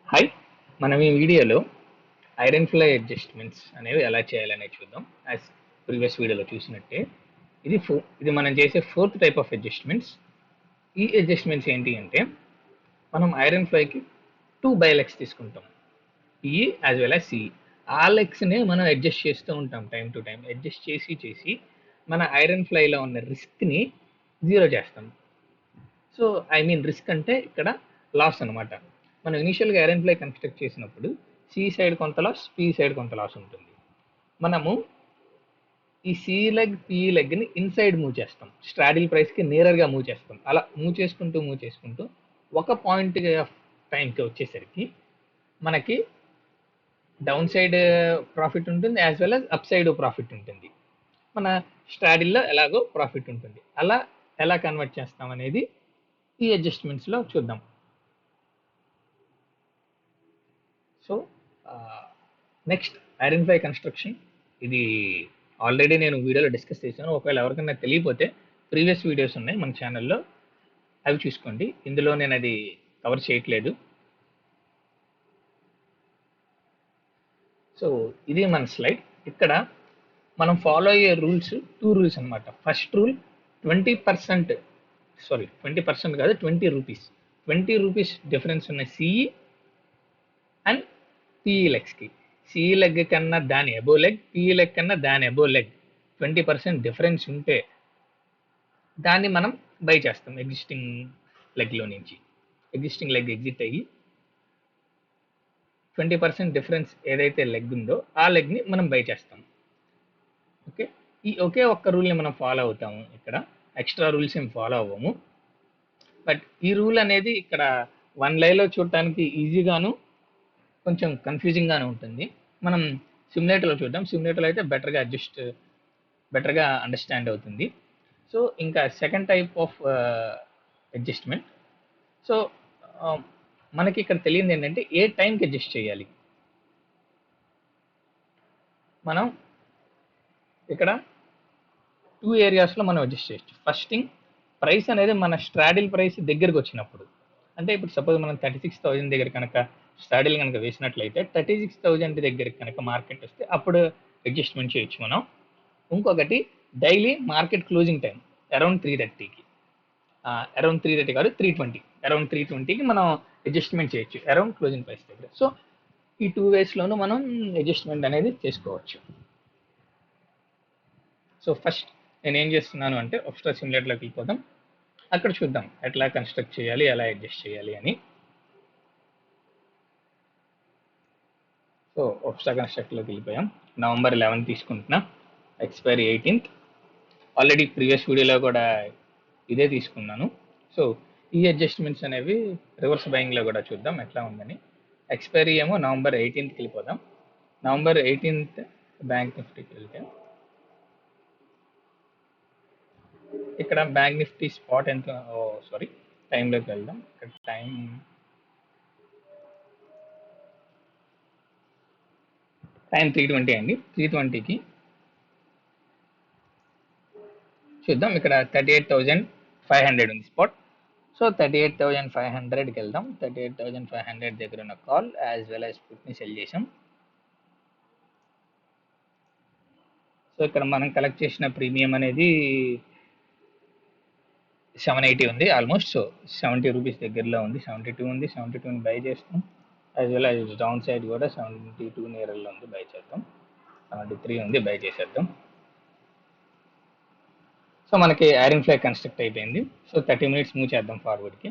Hi, మనం ఈ వీడియోలో ఐరన్ ఫ్లై అడ్జస్ట్మెంట్స్ అనేవి ఎలా చేయాలనేది చూద్దాం. యాజ్ ప్రీవియస్ వీడియోలో చూసినట్టే ఇది మనం చేసే ఫోర్త్ టైప్ ఆఫ్ అడ్జస్ట్మెంట్స్. ఈ అడ్జస్ట్మెంట్స్ ఏంటి అంటే మనం ఐరన్ ఫ్లైకి 2 బైలెగ్స్ తీసుకుంటాం, PE as well as CE. ఆ లెగ్స్ని మనం అడ్జస్ట్ చేస్తూ ఉంటాం టైం టు టైం. అడ్జస్ట్ చేసి మన ఐరన్ ఫ్లైలో ఉన్న రిస్క్ని జీరో చేస్తాం. సో ఐ మీన్ రిస్క్ అంటే ఇక్కడ లాస్ అనమాట. మనం ఇనిషియల్గా ఐరన్ ఫ్లై కన్స్ట్రక్ట్ చేసినప్పుడు సి సైడ్ కొంత లాస్, పి సైడ్ కొంత లాస్ ఉంటుంది. మనము ఈ సి లెగ్, పి లెగ్ని ఇన్సైడ్ మూవ్ చేస్తాం, స్ట్రాడిల్ ప్రైస్కి నేరర్గా మూవ్ చేస్తాం. అలా మూవ్ చేసుకుంటూ ఒక పాయింట్ ఆఫ్ టైంకి వచ్చేసరికి మనకి డౌన్ సైడ్ ప్రాఫిట్ ఉంటుంది, as well as up side profit ఉంటుంది. మన స్ట్రాడిల్లో ఎలాగో ప్రాఫిట్ ఉంటుంది. అలా ఎలా కన్వర్ట్ చేస్తాం అనేది ఈ అడ్జస్ట్మెంట్స్లో చూద్దాం. So next iron fly construction. ఇది ఆల్రెడీ నేను వీడియోలో డిస్కస్ చేశాను. ఒకవేళ ఎవరికైనా తెలియపోతే ప్రీవియస్ వీడియోస్ ఉన్నాయి మన ఛానల్లో, అవి చూసుకోండి. ఇందులో నేను అది కవర్ చేయట్లేదు. సో ఇది మన స్లైడ్. ఇక్కడ మనం ఫాలో అయ్యే రూల్స్ 2 రూల్స్ అనమాట. ఫస్ట్ రూల్ 20% కాదు, 20 రూపీస్. 20 రూపీస్ డిఫరెన్స్ ఉన్న సిఈ అండ్ పిఈ లెగ్స్కి. సిఈ లెగ్ కన్నా దాని అబో లెగ్, పిఈ లెగ్ కన్నా దాని అబో లెగ్ 20% డిఫరెన్స్ ఉంటే దాన్ని మనం బై చేస్తాం ఎగ్జిస్టింగ్ లెగ్లో నుంచి. ఎగ్జిస్టింగ్ లెగ్ ఎగ్జిట్ అయ్యి 20% డిఫరెన్స్ ఏదైతే లెగ్ ఉందో ఆ లెగ్ని మనం బై చేస్తాం. ఓకే, ఈ ఒకే ఒక్క రూల్ని మనం ఫాలో అవుతాము. ఇక్కడ ఎక్స్ట్రా రూల్స్ ఏం ఫాలో అవ్వము. బట్ ఈ రూల్ అనేది ఇక్కడ వన్ లైన్లో చూడటానికి ఈజీగాను కొంచెం కన్ఫ్యూజింగ్గానే ఉంటుంది. మనం సిమ్యులేటర్లో చూద్దాం. సిమ్యులేటర్లో అయితే బెటర్గా అండర్స్టాండ్ అవుతుంది. సో ఇంకా second type of adjustment. So మనకి ఇక్కడ తెలియదు ఏంటంటే ఏ టైంకి అడ్జస్ట్ చేయాలి. మనం ఇక్కడ 2 ఏరియాస్లో మనం అడ్జస్ట్ చేయొచ్చు. ఫస్ట్ థింగ్, ప్రైస్ అనేది మన స్ట్రాడిల్ ప్రైస్ దగ్గరికి వచ్చినప్పుడు. అంటే ఇప్పుడు సపోజ్ మనం 36,000 దగ్గర కనుక స్ట్రాడిల్ కనుక వేసినట్లయితే 36,000 దగ్గర కనుక మార్కెట్ వస్తే అప్పుడు అడ్జస్ట్మెంట్ చేయొచ్చు మనం. ఇంకొకటి, daily market closing time around 3:30కి, అరౌండ్ 3:30 కాదు 3:20, అరౌండ్ 3:20కి మనం అడ్జస్ట్మెంట్ చేయొచ్చు అరౌండ్ క్లోజింగ్ ప్రైస్ దగ్గర. సో ఈ 2 వేస్లోనూ మనం అడ్జస్ట్మెంట్ అనేది చేసుకోవచ్చు. సో ఫస్ట్ నేను ఏం చేస్తున్నాను అంటే ఒకసారి సిమ్యులేటర్లోకి వెళ్ళిపోదాం, అక్కడ చూద్దాం ఎట్లా కన్స్ట్రక్ట్ చేయాలి, ఎలా అడ్జస్ట్ చేయాలి అని. సో ఒకసారి కన్స్ట్రక్ట్లోకి వెళ్ళిపోయాం. నవంబర్ 11 తీసుకుంటున్నా, ఎక్స్పైరీ 18th. ఆల్రెడీ ప్రీవియస్ వీడియోలో కూడా ఇదే తీసుకున్నాను. సో ఈ అడ్జస్ట్మెంట్స్ అనేవి రివర్స్ బయింగ్లో కూడా చూద్దాం ఎట్లా ఉందని. ఎక్స్పైరీ ఏమో నవంబర్ 18కి వెళ్ళిపోదాం. నవంబర్ 18th బ్యాంక్ నిఫ్టీకి వెళ్తే ఇక్కడ బ్యాంక్ నిఫ్టీ స్పాట్ ఎంత, సారీ టైంలోకి వెళ్దాం. ఇక్కడ టైం 3:20 అండి. 3:20కి చూద్దాం. ఇక్కడ 38,500 ఉంది స్పాట్. సో 38,500కి వెళ్దాం. 38,500 దగ్గర ఉన్న కాల్ యాజ్ వెల్ యాజ్ పుట్ని సెల్ చేసాం. సో ఇక్కడ మనం కలెక్ట్ చేసిన ప్రీమియం అనేది 780 ఉంది ఆల్మోస్ట్. సో 70 రూపీస్ దగ్గరలో ఉంది. 72 ఉంది. 72ని బై చేస్తాం. As well as down side కూడా 72 నియర్లో ఉంది, బై చేద్దాం. 73 ఉంది, బై చేసేద్దాం. సో మనకి ఐరన్ ఫ్లై కన్స్ట్రక్ట్ అయిపోయింది. సో 30 మినిట్స్ మూవ్ చేద్దాం ఫార్వర్డ్కి.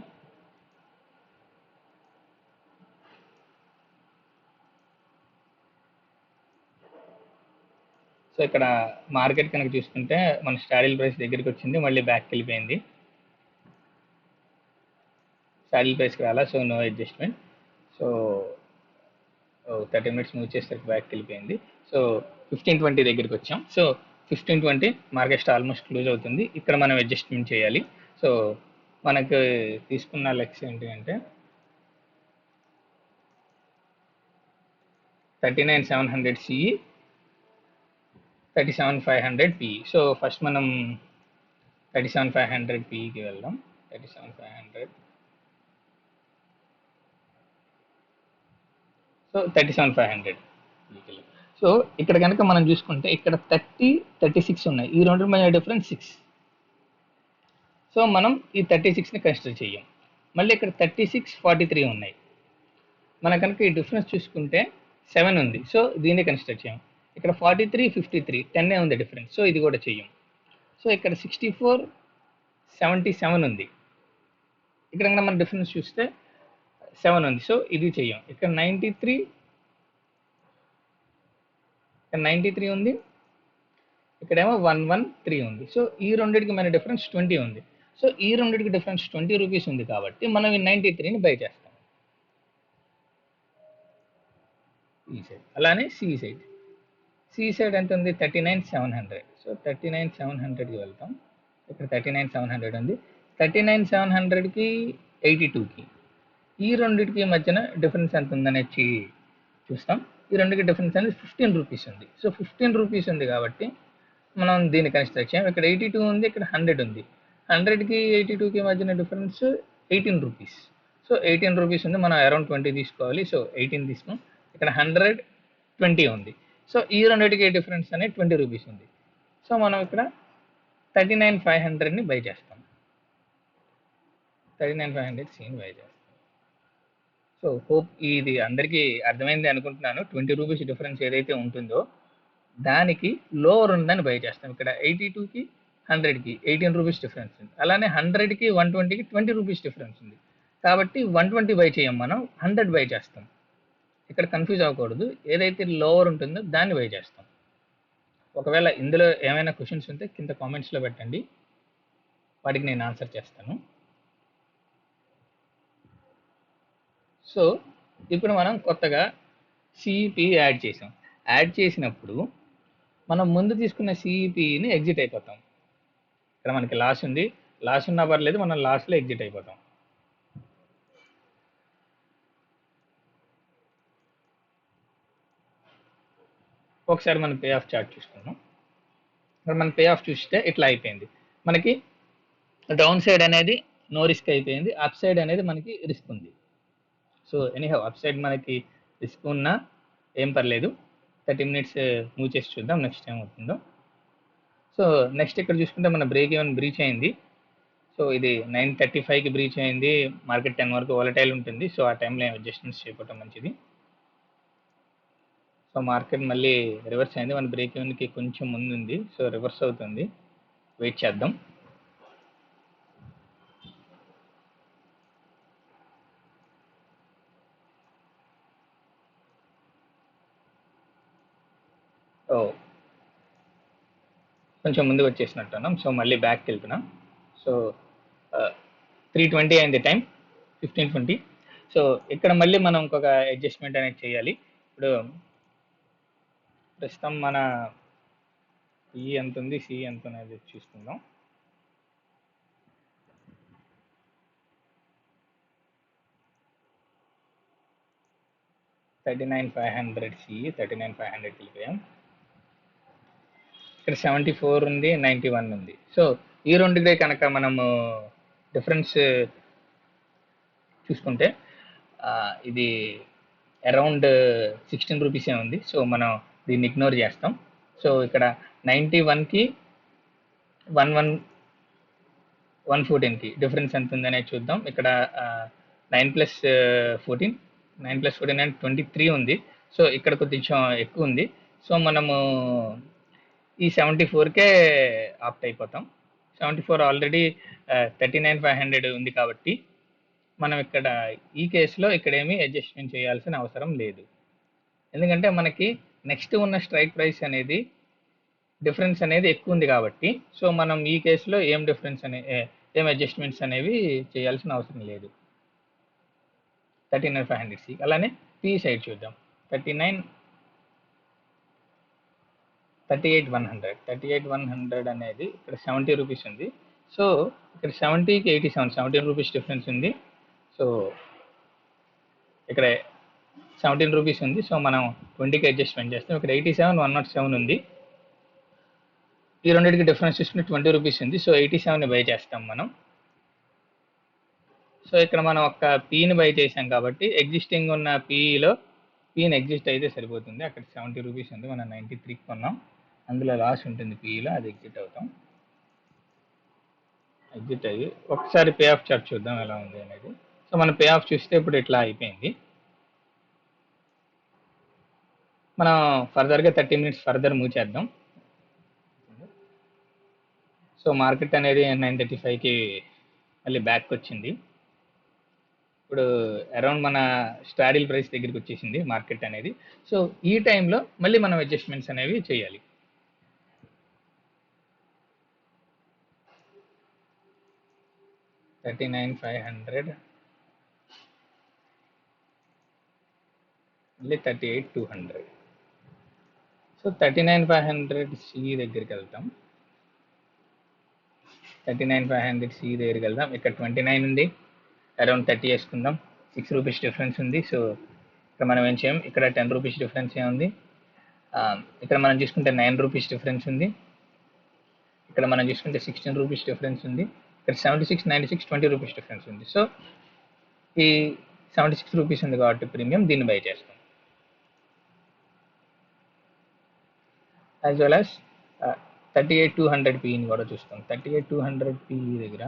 సో ఇక్కడ మార్కెట్ కనుక చూసుకుంటే మన స్టాడిల్ ప్రైస్ దగ్గరికి వచ్చింది, మళ్ళీ బ్యాక్కి వెళ్ళిపోయింది. స్టాడిల్ ప్రైస్కి రాలా, so no adjustment. So 30 minutes move చేసేసరికి బ్యాక్కి వెళ్ళిపోయింది. సో 15:20 దగ్గరికి వచ్చాం. సో 15:20 మార్కెట్ ఆల్మోస్ట్ క్లోజ్ అవుతుంది. ఇక్కడ మనం అడ్జస్ట్మెంట్ చేయాలి. సో మనకు తీసుకున్న లెక్స్ ఏంటి అంటే 39,700 సిఈ, 37,500 పిఈ. సో ఫస్ట్ మనం 37,500 పిఈకి వెళ్దాం. 37,500 సో 37,500. సో ఇక్కడ కనుక మనం చూసుకుంటే ఇక్కడ 36 ఉన్నాయి, ఈ రెండు మధ్య డిఫరెన్స్ 6. సో మనం ఈ 36ని కన్సిడర్ చేయం. మళ్ళీ ఇక్కడ 36, 43 ఉన్నాయి, మన కనుక ఈ డిఫరెన్స్ చూసుకుంటే 7 ఉంది, సో దీన్ని కన్సిడర్ చేయం. ఇక్కడ 43, 53 10 ఉంది డిఫరెన్స్, సో ఇది కూడా చెయ్యం. సో ఇక్కడ 64, 77 ఉంది, ఇక్కడ కనుక మన డిఫరెన్స్ చూస్తే 7 ఉంది, సో ఇది చెయ్యం. ఇక్కడ 93 ఉంది, ఇక్కడేమో 113 ఉంది, సో ఈ రెండింటికి మన డిఫరెన్స్ 20 ఉంది. సో ఈ రెండింటికి డిఫరెన్స్ 20 రూపీస్ ఉంది కాబట్టి మనం ఈ 93ని బై చేస్తాం ఈ సైడ్. అలానే సి సైడ్ ఎంత ఉంది? 39,700. సో 39,700కి వెళ్తాం, ఇక్కడ 39,700 ఉంది, 39,700కి 82కి ఈ రెండింటికి మధ్యన డిఫరెన్స్ ఎంత ఉందనేది చూస్తాం. ఈ రెండుకి డిఫరెన్స్ అనేది 15 రూపీస్ ఉంది. సో 15 రూపీస్ ఉంది కాబట్టి మనం దీన్ని కన్సిడర్ చేయం. ఇక్కడ 82 ఉంది, ఇక్కడ 100 ఉంది, 100కి 82కి మధ్యన డిఫరెన్స్ 18 రూపీస్. సో 18 రూపీస్ ఉంది, మనం అరౌండ్ 20 తీసుకోవాలి, సో 18 తీసుకున్నాం. ఇక్కడ 120 ఉంది, సో ఈ రెండింటికి డిఫరెన్స్ అనేది 20 రూపీస్ ఉంది. సో మనం ఇక్కడ 39,500ని బై చేస్తాం, 39,500 సీని బై చేస్తాం. సో హోప్ ఇది అందరికీ అర్థమైంది అనుకుంటున్నాను. 20 రూపీస్ డిఫరెన్స్ ఏదైతే ఉంటుందో దానికి లోవర్ ఉందని బై చేస్తాం. ఇక్కడ 82కి 100కి 18 రూపీస్ డిఫరెన్స్ ఉంది, అలానే 100కి 120కి 20 రూపీస్ డిఫరెన్స్ ఉంది కాబట్టి 120 బై చేయం, మనం 100 బై చేస్తాం. ఇక్కడ కన్ఫ్యూజ్ అవ్వకూడదు, ఏదైతే లోవర్ ఉంటుందో దాన్ని బై చేస్తాం. ఒకవేళ ఇందులో ఏమైనా క్వశ్చన్స్ ఉంటే కింద కామెంట్స్లో పెట్టండి, వాటికి నేను ఆన్సర్ చేస్తాను. సో ఇప్పుడు మనం కొత్తగా సిఈపి యాడ్ చేసాం. యాడ్ చేసినప్పుడు మనం ముందు తీసుకున్న సిఈపిని ఎగ్జిట్ అయిపోతాం. ఇక్కడ మనకి లాస్ ఉంది, లాస్ ఉన్నా పర్లేదు, మనం లాస్లో ఎగ్జిట్ అయిపోతాం. ఒకసారి మనం పే ఆఫ్ చార్ట్ చూసుకున్నాం. ఇక్కడ మనం పే ఆఫ్ చూస్తే ఇట్లా అయిపోయింది. మనకి డౌన్ సైడ్ అనేది నో రిస్క్ అయిపోయింది, అప్ సైడ్ అనేది మనకి రిస్క్ ఉంది. సో ఎనీహౌ అప్ సైడ్ మనకి రిస్క్ ఉన్నా ఏం పర్లేదు, 30 మినిట్స్ మూవ్ చేసి చూద్దాం నెక్స్ట్ ఏం అవుతుందో. సో నెక్స్ట్ ఇక్కడ చూసుకుంటే మన బ్రేక్ ఈవెన్ బ్రీచ్ అయింది. సో ఇది 9:35కి బ్రీచ్ అయింది, మార్కెట్ 10 వరకు వాలటైల్ ఉంటుంది, సో ఆ టైంలో అడ్జస్ట్మెంట్స్ చేయడం మంచిది. సో మార్కెట్ మళ్ళీ రివర్స్ అయింది, మన బ్రేక్ ఈవెన్కి కొంచెం ముందు ఉంది, సో రివర్స్ అవుతుంది, వెయిట్ చేద్దాం. కొంచెం ముందుకు వచ్చేసినట్టున్నాం, సో మళ్ళీ బ్యాక్కి వెళ్తున్నాం. సో 3:20 అయింది టైం, 15:20. సో ఇక్కడ మళ్ళీ మనం ఇంకొక అడ్జస్ట్మెంట్ అనేది చేయాలి. ఇప్పుడు ప్రస్తుతం మన ఈ ఎంత ఉంది, సి ఎంత అనేది చూసుకుందాం. $39,500 సి, 39,500 వెళ్ళిపోయాం. ఇక్కడ 74 ఉంది, 91 ఉంది. సో ఈ రెండుదే కనుక మనము డిఫరెన్స్ చూసుకుంటే ఇది అరౌండ్ 16 రూపీసే ఉంది, సో మనం దీన్ని ఇగ్నోర్ చేస్తాం. సో ఇక్కడ 91కి 114కి డిఫరెన్స్ ఎంత ఉందనేది చూద్దాం. ఇక్కడ 9+14 అంటే 23 ఉంది, సో ఇక్కడ కొంచెం ఎక్కువ ఉంది. సో మనము ఈ 74కే ఆప్ట్ అయిపోతాం. 74 ఆల్రెడీ 39,500 ఉంది కాబట్టి మనం ఇక్కడ ఈ కేసులో ఇక్కడేమీ అడ్జస్ట్మెంట్ చేయాల్సిన అవసరం లేదు, ఎందుకంటే మనకి నెక్స్ట్ ఉన్న స్ట్రైక్ ప్రైస్ అనేది డిఫరెన్స్ అనేది ఎక్కువ ఉంది కాబట్టి. సో మనం ఈ కేసులో ఏం అడ్జస్ట్మెంట్స్ అనేవి చేయాల్సిన అవసరం లేదు. 39,500 సి. అలానే పి సైడ్ చూద్దాం. 38,100 అనేది ఇక్కడ 70 రూపీస్ ఉంది. సో ఇక్కడ 70కి 87, 17 రూపీస్ డిఫరెన్స్ ఉంది. సో ఇక్కడ 17 రూపీస్ ఉంది, సో మనం 20కి అడ్జస్ట్మెంట్ చేస్తాం. ఇక్కడ 87, 107 ఉంది, ఈ రెండింటికి డిఫరెన్స్ చూసుకుంటే 20 రూపీస్ ఉంది, సో 87ని బై చేస్తాం మనం. సో ఇక్కడ మనం ఒక పీని బై చేసాం కాబట్టి ఎగ్జిస్టింగ్ ఉన్న పీలో పీని ఎగ్జిట్ అయితే సరిపోతుంది. అక్కడ 70 రూపీస్ ఉంది, మనం 93కి కొన్నాం, అందులో లాస్ ఉంటుంది పీలో, అది ఎగ్జిట్ అవుతాం. ఎగ్జిట్ అయ్యి ఒకసారి పే ఆఫ్ చార్ట్ చూద్దాం ఎలా ఉంది అనేది. సో మనం పే ఆఫ్ చూస్తే ఇప్పుడు ఇట్లా అయిపోయింది. మనం ఫర్దర్గా 30 మినిట్స్ ఫర్దర్ మూవ్ చేద్దాం. సో మార్కెట్ అనేది 935కి మళ్ళీ బ్యాక్ వచ్చింది. ఇప్పుడు అరౌండ్ మన స్టాడిల్ ప్రైస్ దగ్గరికి వచ్చేసింది మార్కెట్ అనేది. సో ఈ టైంలో మళ్ళీ మనం అడ్జస్ట్మెంట్స్ అనేవి చేయాలి. $39,500 మళ్ళీ 38,200. సో 39,500 సి దగ్గరికి వెళ్తాం. 39,500 సి దగ్గరికి వెళ్దాం. ఇక్కడ 29 ఉంది, అరౌండ్ 30 వేసుకుందాం. 6 రూపీస్ డిఫరెన్స్ ఉంది. సో ఇక్కడ మనం ఏం చేయం, ఇక్కడ 10 రూపీస్ డిఫరెన్స్ ఉంది. ఇక్కడ మనం చూసుకుంటే 9 రూపీస్ డిఫరెన్స్ ఉంది. ఇక్కడ మనం చూసుకుంటే 16 రూపీస్ డిఫరెన్స్ ఉంది. ఇక్కడ 76, 96, 20 రూపీస్ డిఫరెన్స్ ఉంది. సో ఈ 76 రూపీస్ ఉంది కాబట్టి ప్రీమియం, దీన్ని బై చేస్తాం. యాజ్ వెల్ యాజ్ 38,200 పిని కూడా చూస్తాం. 38,200 పి దగ్గర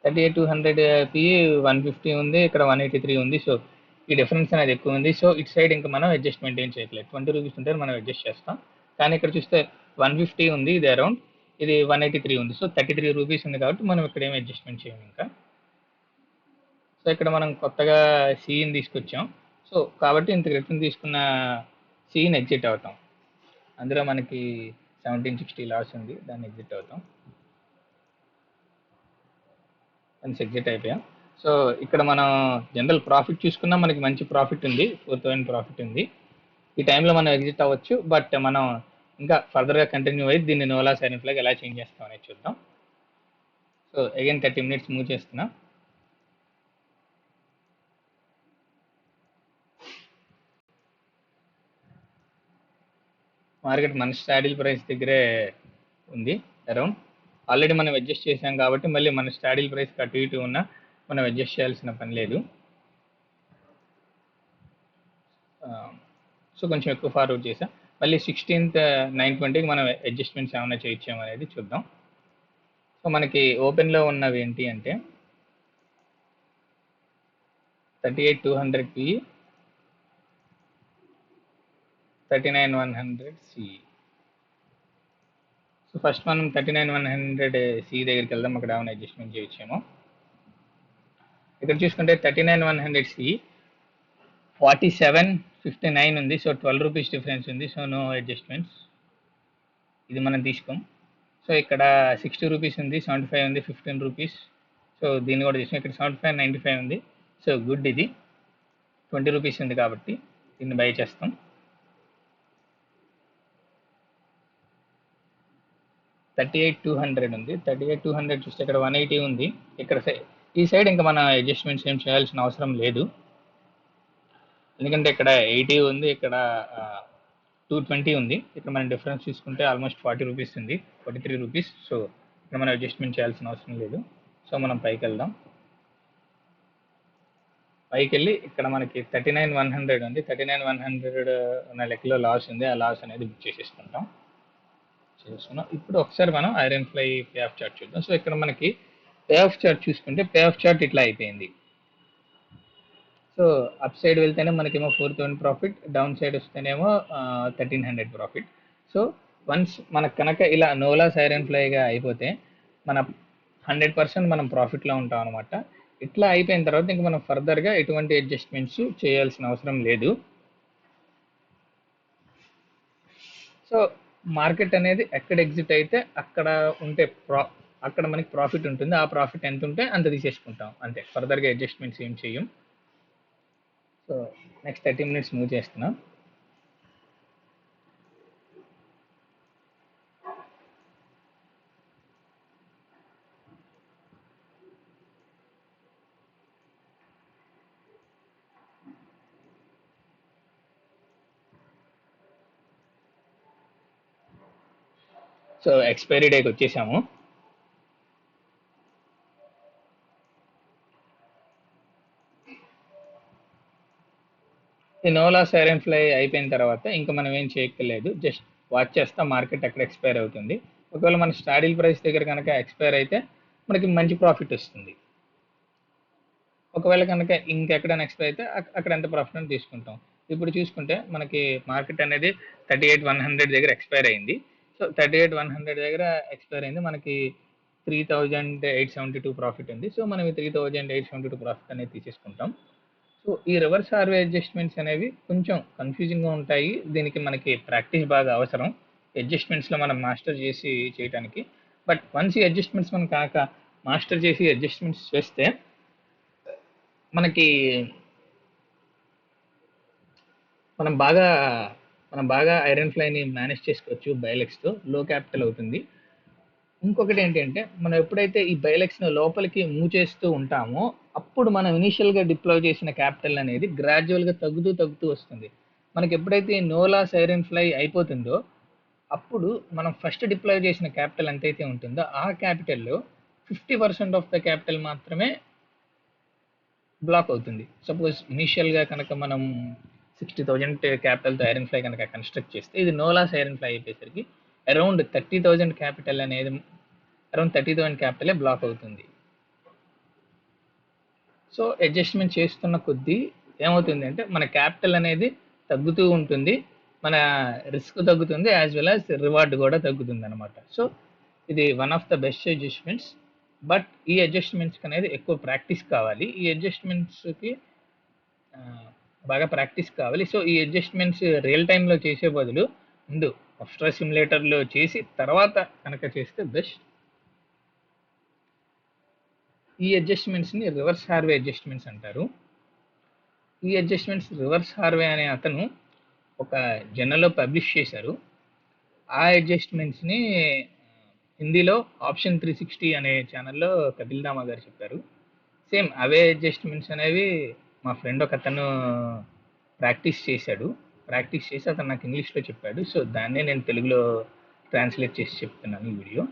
38,200 పి 150 ఉంది, ఇక్కడ 183 ఉంది. సో ఈ డిఫరెన్స్ అనేది ఎక్కువ ఉంది. సో ఇటు సైడ్ ఇంకా మనం అడ్జస్ట్మెంట్ ఏం చేయట్లేదు. 20 రూపీస్ ఉంటే మనం అడ్జస్ట్ చేస్తాం. కానీ ఇక్కడ చూస్తే 150 ఉంది, ఇది అరౌండ్, ఇది 183 ఉంది. సో 33 రూపీస్ ఉంది కాబట్టి మనం ఇక్కడ ఏం అడ్జస్ట్మెంట్ చేయం ఇంకా. సో ఇక్కడ మనం కొత్తగా సిని తీసుకొచ్చాం. సో కాబట్టి ఇంత రిటర్న్ తీసుకున్న సిని ఎగ్జిట్ అవుతాం. అందులో మనకి 1760 లాస్ ఉంది, దాన్ని ఎగ్జిట్ అవుతాం. ఎగ్జిట్ అయిపోయాం. సో ఇక్కడ మనం జనరల్ ప్రాఫిట్ చూసుకున్నా మనకి మంచి ప్రాఫిట్ ఉంది, 4,000 ప్రాఫిట్ ఉంది. ఈ టైంలో మనం ఎగ్జిట్ అవ్వచ్చు, బట్ మనం ఇంకా ఫర్దర్గా కంటిన్యూ అయ్యి దీన్ని నో లాస్ ఐరన్ ఫ్లాగ్ ఎలా చేంజ్ చేస్తాం అనేది చూద్దాం. సో అగైన్ 30 మినిట్స్ మూవ్ చేస్తున్నాం. మార్కెట్ మన స్టాడిల్ ప్రైస్ దగ్గరే ఉంది అరౌండ్. ఆల్రెడీ మనం అడ్జస్ట్ చేసాం కాబట్టి మళ్ళీ మన స్టాడిల్ ప్రైస్ అటు ఇటు ఉన్నా మనం అడ్జస్ట్ చేయాల్సిన పని లేదు. సో కొంచెం ఎక్కువ ఫార్వర్డ్ చేసాం. మళ్ళీ 16th 920కి మనం అడ్జస్ట్మెంట్స్ ఏమైనా చేయొచ్చాం అనేది చూద్దాం. సో మనకి ఓపెన్లో ఉన్నవి ఏంటి అంటే 38,200 పి, 39,100 సి. సో ఫస్ట్ మనం 39,100 సి దగ్గరికి వెళ్దాం, అక్కడ ఏమైనా అడ్జస్ట్మెంట్ చేయొచ్చేమో. ఇక్కడ చూసుకుంటే 39,100 సి 47.59 ఉంది. సో 12 రూపీస్ డిఫరెన్స్ ఉంది. సో నో అడ్జస్ట్మెంట్స్, ఇది మనం తీసుకోం. సో ఇక్కడ 60 రూపీస్ ఉంది, 75 ఉంది, 15 రూపీస్. సో దీన్ని కూడా తీసుకోం. ఇక్కడ 75, 95 ఉంది. సో గుడ్, ఇది 20 రూపీస్ ఉంది కాబట్టి దీన్ని బై చేస్తాం. $38,200 ఉంది. 38,200 చూస్తే ఇక్కడ 180 ఉంది. ఇక్కడ ఈ సైడ్ ఇంకా మన అడ్జస్ట్మెంట్స్ ఏం చేయాల్సిన అవసరం లేదు, ఎందుకంటే ఇక్కడ 80 ఉంది, ఇక్కడ 220 ఉంది. ఇక్కడ మనం డిఫరెన్స్ తీసుకుంటే ఆల్మోస్ట్ 40 రూపీస్ ఉంది, 43 రూపీస్. సో ఇక్కడ మనం అడ్జస్ట్మెంట్ చేయాల్సిన అవసరం లేదు. సో మనం పైకి వెళ్దాం. పైకి వెళ్ళి ఇక్కడ మనకి 39,100 ఉంది. 39,100 ఉన్న లెక్కలో లాస్ ఉంది, ఆ లాస్ అనేది బుక్ చేసేసుకుంటాం. ఇప్పుడు ఒకసారి మనం iron fly pay of chart చూద్దాం. సో ఇక్కడ మనకి పే ఆఫ్ చార్ట్ చూసుకుంటే పే ఆఫ్ చార్ట్ ఇట్లా అయిపోయింది. సో అప్ సైడ్ వెళ్తేనే మనకేమో 4,000 ప్రాఫిట్, డౌన్ సైడ్ వస్తేనేమో 1,300 ప్రాఫిట్. సో వన్స్ మనకు కనుక ఇలా నో లాస్ ఐరన్ ఫ్లైగా అయిపోతే మన 100% మనం ప్రాఫిట్లో ఉంటాం అనమాట. ఇట్లా అయిపోయిన తర్వాత ఇంకా మనం ఫర్దర్గా ఎటువంటి అడ్జస్ట్మెంట్స్ చేయాల్సిన అవసరం లేదు. సో మార్కెట్ అనేది ఎక్కడ ఎగ్జిట్ అయితే అక్కడ ఉంటే అక్కడ మనకి ప్రాఫిట్ ఉంటుంది. ఆ ప్రాఫిట్ ఎంత ఉంటే అంత తీసేసుకుంటాం అంతే, ఫర్దర్గా అడ్జస్ట్మెంట్స్ ఏం చేయం. సో నెక్స్ట్ 30 మినిట్స్ మూవ్ చేస్తున్నాం. సో ఎక్స్పైరీ డేకి వచ్చేసాము. ఈ నో లాస్ ఐరన్ ఫ్లై అయిపోయిన తర్వాత ఇంకా మనం ఏం చేయక్కర్లేదు, జస్ట్ వాచ్ చేస్తాం మార్కెట్ ఎక్కడ ఎక్స్పైర్ అవుతుంది. ఒకవేళ మన స్టాడిల్ ప్రైస్ దగ్గర కనుక ఎక్స్పైర్ అయితే మనకి మంచి ప్రాఫిట్ వస్తుంది. ఒకవేళ కనుక ఇంకెక్కడైనా ఎక్స్పైర్ అయితే అక్కడ ఎంత ప్రాఫిట్ అని తీసుకుంటాం. ఇప్పుడు చూసుకుంటే మనకి మార్కెట్ అనేది 38,100 దగ్గర ఎక్స్పైర్ అయింది. సో 38,100 దగ్గర ఎక్స్పైర్ అయింది, మనకి 3,872 ప్రాఫిట్ ఉంది. సో మనం ఈ 3,872 ప్రాఫిట్ అనేది తీసేసుకుంటాం. సో ఈ రివర్స్ హార్వే అడ్జస్ట్మెంట్స్ అనేవి కొంచెం కన్ఫ్యూజింగ్గా ఉంటాయి. దీనికి మనకి ప్రాక్టీస్ బాగా అవసరం, అడ్జస్ట్మెంట్స్లో మనం మాస్టర్ చేసి చేయడానికి. బట్ వన్స్ ఈ అడ్జస్ట్మెంట్స్ మనం కాక మాస్టర్ చేసి అడ్జస్ట్మెంట్స్ చేస్తే మనకి మనం బాగా ఐరన్ ఫ్లైని మేనేజ్ చేసుకోవచ్చు. బైలెక్స్తో లో క్యాపిటల్ అవుతుంది. ఇంకొకటి ఏంటంటే మనం ఎప్పుడైతే ఈ బైలెక్స్ను లోపలికి మూవ్ చేస్తూ ఉంటామో అప్పుడు మనం ఇనీషియల్గా డిప్లాయ్ చేసిన క్యాపిటల్ అనేది గ్రాడ్యువల్గా తగ్గుతూ వస్తుంది. మనకి ఎప్పుడైతే నో లాస్ ఐరన్ ఫ్లై అయిపోతుందో అప్పుడు మనం ఫస్ట్ డిప్లాయ్ చేసిన క్యాపిటల్ ఎంతైతే ఉంటుందో ఆ క్యాపిటల్లో 50% ఆఫ్ ద క్యాపిటల్ మాత్రమే బ్లాక్ అవుతుంది. సపోజ్ ఇనీషియల్గా కనుక మనం 60,000 క్యాపిటల్తో ఐరన్ ఫ్లై కనుక కన్స్ట్రక్ట్ చేస్తే ఇది నో లాస్ ఐరన్ ఫ్లై అయిపోయేసరికి అరౌండ్ 30,000 క్యాపిటల్ అనేది అరౌండ్ 30,000 క్యాపిటలే బ్లాక్ అవుతుంది. సో అడ్జస్ట్మెంట్ చేస్తున్న కొద్దీ ఏమవుతుంది అంటే మన క్యాపిటల్ అనేది తగ్గుతూ ఉంటుంది, మన రిస్క్ తగ్గుతుంది, యాజ్ వెల్ యాజ్ రివార్డ్ కూడా తగ్గుతుంది అనమాట. సో ఇది one of the best adjustments. But ఈ అడ్జస్ట్మెంట్స్కి అనేది ఎక్కువ ప్రాక్టీస్ కావాలి. ఈ అడ్జస్ట్మెంట్స్కి బాగా ప్రాక్టీస్ కావాలి. సో ఈ అడ్జస్ట్మెంట్స్ రియల్ టైంలో చేసే బదులు ముందు సాఫ్ట్వేర్ సిమ్యులేటర్లో చేసి తర్వాత కనుక చేస్తే బెస్ట్. ఈ అడ్జస్ట్మెంట్స్ని రివర్స్ హార్వే అడ్జస్ట్మెంట్స్ అంటారు. ఈ అడ్జస్ట్మెంట్స్ రివర్స్ హార్వే అనే అతను ఒక జర్నల్లో పబ్లిష్ చేశారు. ఆ అడ్జస్ట్మెంట్స్ని హిందీలో ఆప్షన్ 360 అనే ఛానల్లో కపిల్ దామా గారు చెప్పారు. సేమ్ అవే అడ్జస్ట్మెంట్స్ అనేవి మా ఫ్రెండ్ ఒక అతను ప్రాక్టీస్ చేసి అతను నాకు ఇంగ్లీష్లో చెప్పాడు. సో దాన్నే నేను తెలుగులో ట్రాన్స్లేట్ చేసి చెప్తున్నాను ఈ వీడియో.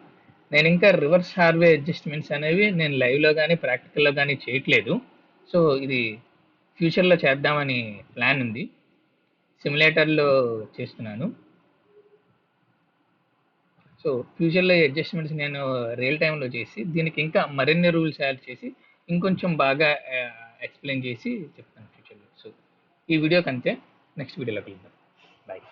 నేను ఇంకా రివర్స్ హార్వే అడ్జస్ట్మెంట్స్ అనేవి నేను లైవ్లో కానీ ప్రాక్టికల్లో కానీ చేయట్లేదు. సో ఇది ఫ్యూచర్లో చేద్దామని ప్లాన్ ఉంది. సిమ్యులేటర్లో చేస్తున్నాను. సో ఫ్యూచర్లో ఈ అడ్జస్ట్మెంట్స్ నేను రియల్ టైంలో చేసి దీనికి ఇంకా మరిన్ని రూల్స్ యాడ్ చేసి ఇంకొంచెం బాగా ఎక్స్ప్లెయిన్ చేసి చెప్తాను ఫ్యూచర్లో. సో ఈ వీడియోకి అంతే, నెక్స్ట్ వీడియోలో కలుద్దాం. బాయ్.